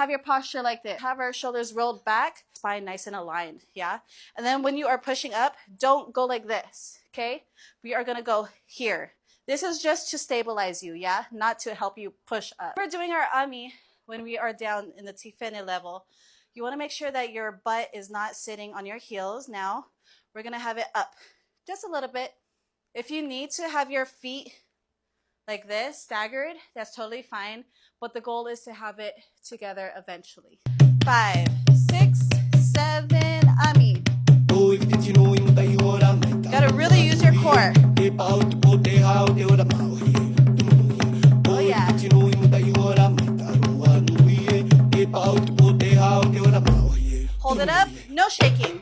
have your posture like this. Have our shoulders rolled back, spine nice and aligned, yeah? And then when you are pushing up, don't go like this, okay? We are gonna go here. This is just to stabilize you, yeah? Not to help you push up. We're doing our ami when we are down in the Tifene level. You wanna make sure that your butt is not sitting on your heels. Now, we're gonna have it up just a little bit. If you need to have your feet like this, staggered, that's totally fine. But the goal is to have it together eventually. 5, 6, 7, ami. Gotta really use your core. Oh yeah. Hold it up, no shaking.